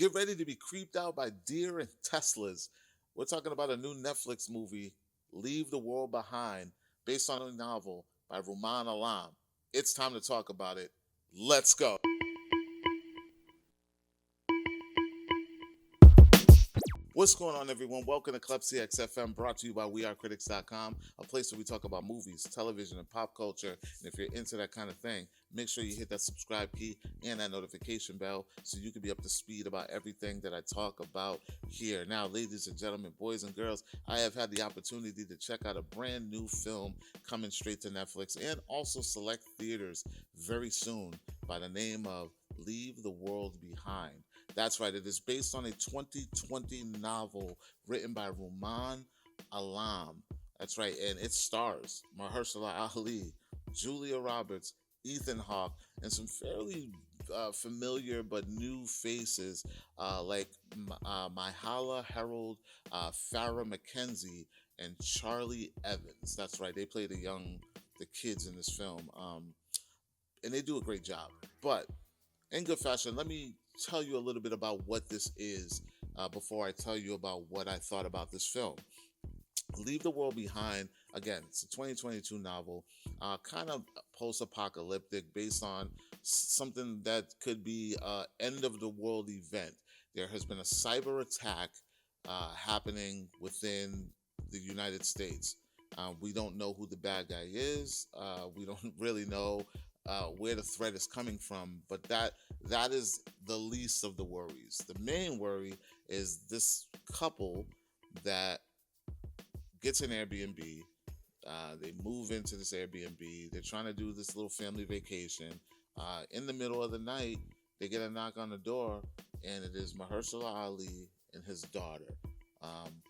Get ready to be creeped out by deer and Teslas. We're talking about a new Netflix movie, Leave the World Behind, based on a novel by Ruman Alam. It's time to talk about it. Let's go. What's going on, everyone? Welcome to Klepcx FM, brought to you by wearecritics.com, a place where we talk about movies, television, and pop culture. And if you're into that kind of thing, make sure you hit that subscribe key and that notification bell so you can be up to speed about everything that I talk about here. Now, ladies and gentlemen, boys and girls, I have had the opportunity to check out a brand new film coming straight to Netflix and also select theaters very soon by the name of Leave the World Behind. That's right, it is based on a 2020 novel written by Ruman Alam. That's right, and it stars Mahershala Ali, Julia Roberts, Ethan Hawke, and some fairly familiar but new faces like Myhala Harold, Farrah McKenzie, and Charlie Evans. That's right, they play the kids in this film, and they do a great job. But in good fashion, let me tell you a little bit about what this is before I tell you about what I thought about this film. Leave the World Behind, again, it's a 2022 novel, kind of post-apocalyptic, based on something that could be end of the world event. There has been a cyber attack happening within the United States. We don't know who the bad guy is. We don't really know where the threat is coming from, but that is the least of the worries. The main worry is this couple that gets an Airbnb. They move into this Airbnb. They're trying to do this little family vacation. In the middle of the night, they get a knock on the door, and it is Mahershala Ali and his daughter. Um,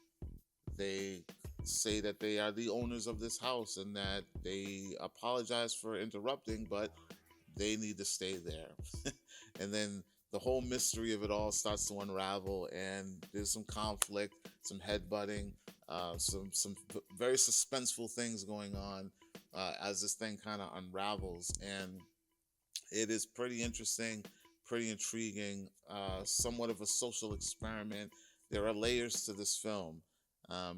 they say that they are the owners of this house and that they apologize for interrupting, but they need to stay there. And then the whole mystery of it all starts to unravel, and there's some conflict, some headbutting, some very suspenseful things going on as this thing kind of unravels. And it is pretty interesting, pretty intriguing, somewhat of a social experiment. There are layers to this film.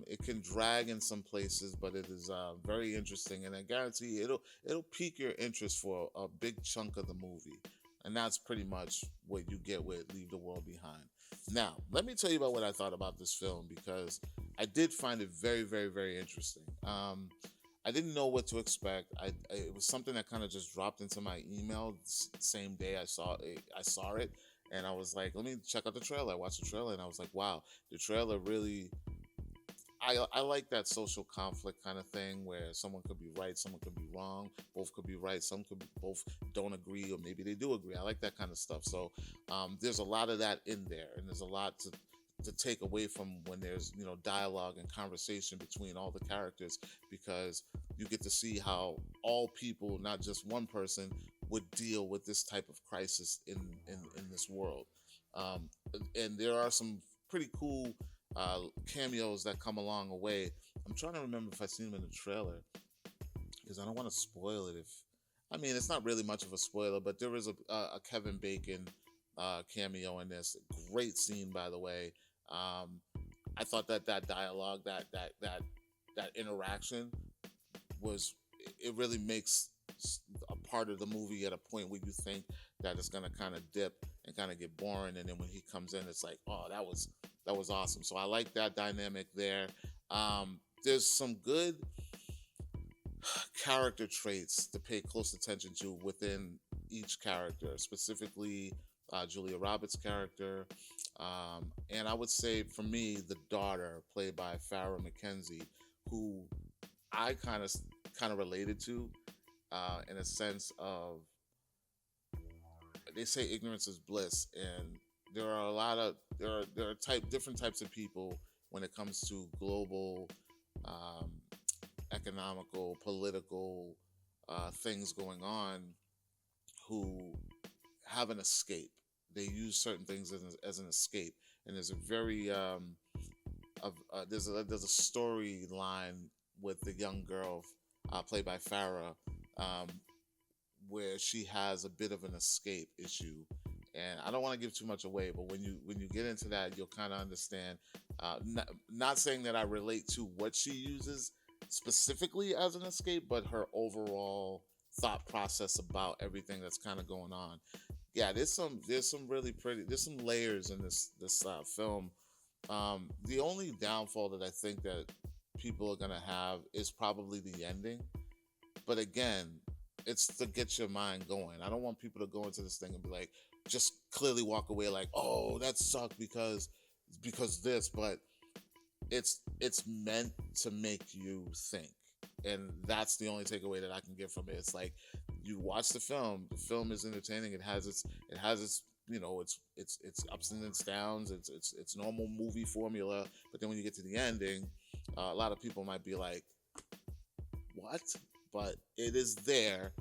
It can drag in some places, but it is very interesting, and I guarantee it'll pique your interest for a big chunk of the movie. And that's pretty much what you get with Leave the World Behind. Now, let me tell you about what I thought about this film, because I did find it very, very, very interesting. I didn't know what to expect. It was something that kind of just dropped into my email same day I saw it, and I was like, let me check out the trailer. I watched the trailer, and I was like, wow, the trailer really. I like that social conflict kind of thing where someone could be right, someone could be wrong, both could be right, some could be, both don't agree, or maybe they do agree. I like that kind of stuff. So there's a lot of that in there, and there's a lot to take away from when there's dialogue and conversation between all the characters, because you get to see how all people, not just one person, would deal with this type of crisis in this world. Um, and there are some pretty cool cameos that come along the way. I'm trying to remember if I seen them in the trailer, because I don't want to spoil it. If I mean, it's not really much of a spoiler, but there is a Kevin Bacon cameo in this. Great scene, by the way. Um, I thought that dialogue, that interaction was, it really makes a part of the movie at a point where you think that it's gonna kind of dip and kind of get boring, and then when he comes in, it's like, oh, that was awesome. So I like that dynamic there. There's some good character traits to pay close attention to within each character, specifically Julia Roberts' character. And I would say, for me, the daughter, played by Farrah McKenzie, who I kind of related to, in a sense of, they say ignorance is bliss, and there are a lot of there are different types of people when it comes to global, um, economical, political things going on, who have an escape. They use certain things as an escape, and there's a very there's a storyline with the young girl played by Farah, um, where she has a bit of an escape issue, And I don't want to give too much away, but when you get into that, you'll kind of understand. Not saying that I relate to what she uses specifically as an escape, but her overall thought process about everything that's kind of going on. Yeah, there's some really pretty, there's some layers in this film. The only downfall that I think that people are gonna have is probably the ending. But again, it's to get your mind going. I don't want people to go into this thing and be like, just clearly walk away like, oh, that sucked because this. But it's meant to make you think, and that's the only takeaway that I can get from it. It's like, you watch the film. The film is entertaining. It has its its ups and its downs. It's normal movie formula. But then when you get to the ending, a lot of people might be like, what? But it is there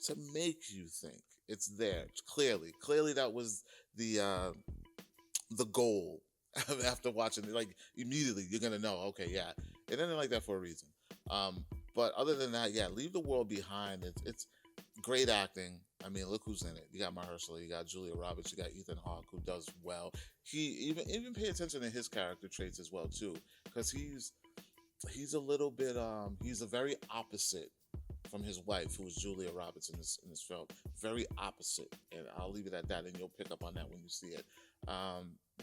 to make you think. It's there clearly. That was the goal. After watching it, like, immediately you're gonna know, okay, yeah, it ended like that for a reason. But other than that, yeah, Leave the World Behind. It's great acting. I mean, look who's in it. You got Mahershala, you got Julia Roberts, you got Ethan Hawke, who does well. He even pay attention to his character traits as well too, because he's a little bit he's a very opposite from his wife, who is Julia Roberts in this film. Very opposite, and I'll leave it at that, and you'll pick up on that when you see it.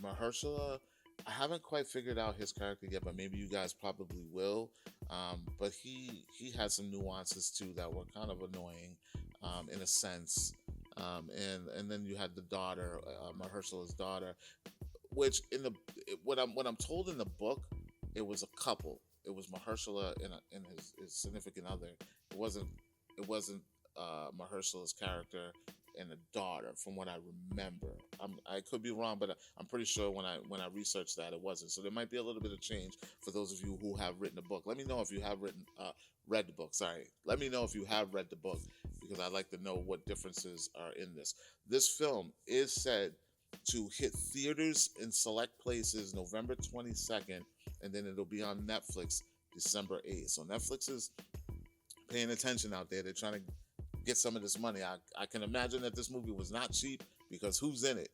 Mahershala, I haven't quite figured out his character yet, but maybe you guys probably will. But he had some nuances too that were kind of annoying, in a sense. And then you had the daughter, Mahershala's daughter, which what I'm told in the book, it was a couple. It was Mahershala and his significant other. It wasn't Mahershala's character and a daughter, from what I remember. I could be wrong, but I'm pretty sure when I researched that, it wasn't. So there might be a little bit of change for those of you who have written the book. Let me know if you have read the book. Sorry, let me know if you have read the book, because I'd like to know what differences are in this. This film is said to hit theaters in select places November 22nd, and then it'll be on Netflix December 8th. So Netflix is paying attention out there. They're trying to get some of this money. I can imagine that this movie was not cheap, because who's in it?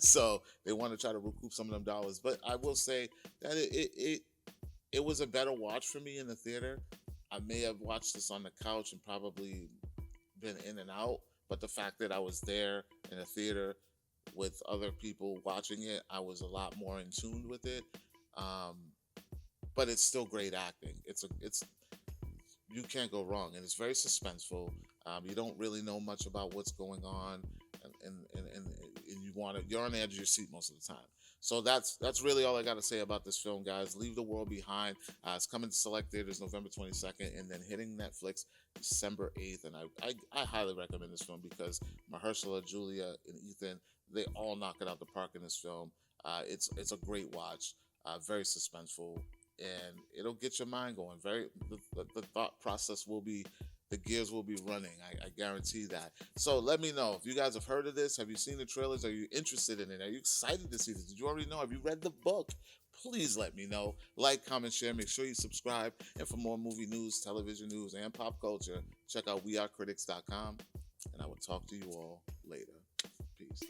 So they want to try to recoup some of them dollars. But I will say that it was a better watch for me in the theater. I may have watched this on the couch and probably been in and out, but the fact that I was there in a theater with other people watching it, I was a lot more in tune with it. But it's still great acting. It's you can't go wrong, and it's very suspenseful. You don't really know much about what's going on, and you're on the edge of your seat most of the time. So that's really all I got to say about this film, guys. Leave the World Behind. It's coming to select theaters November 22nd, and then hitting Netflix December 8th. And I highly recommend this film, because Mahershala, Julia, and Ethan, they all knock it out the park in this film. It's a great watch, very suspenseful, and it'll get your mind going. The thought process will be, the gears will be running. I guarantee that. So let me know if you guys have heard of this. Have you seen the trailers? Are you interested in it? Are you excited to see this? Did you already know? Have you read the book? Please let me know. Like, comment, share. Make sure you subscribe. And for more movie news, television news, and pop culture, check out wearecritics.com. And I will talk to you all later. Peace.